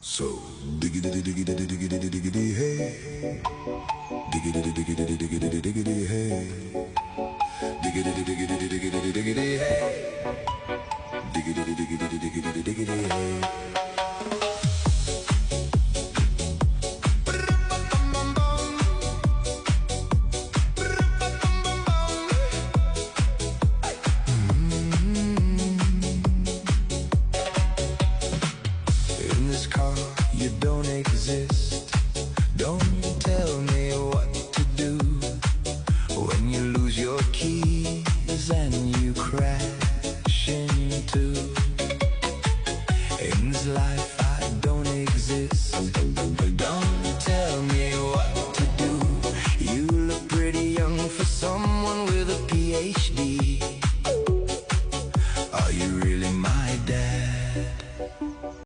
So diggity diggity diggity diggity hey, diggity diggity diggity diggity hey, diggity diggity diggity diggity hey, diggity diggity diggity diggity hey. In this car you don't exist. Don't tell me what to do when you lose your keys and you crash into. In this life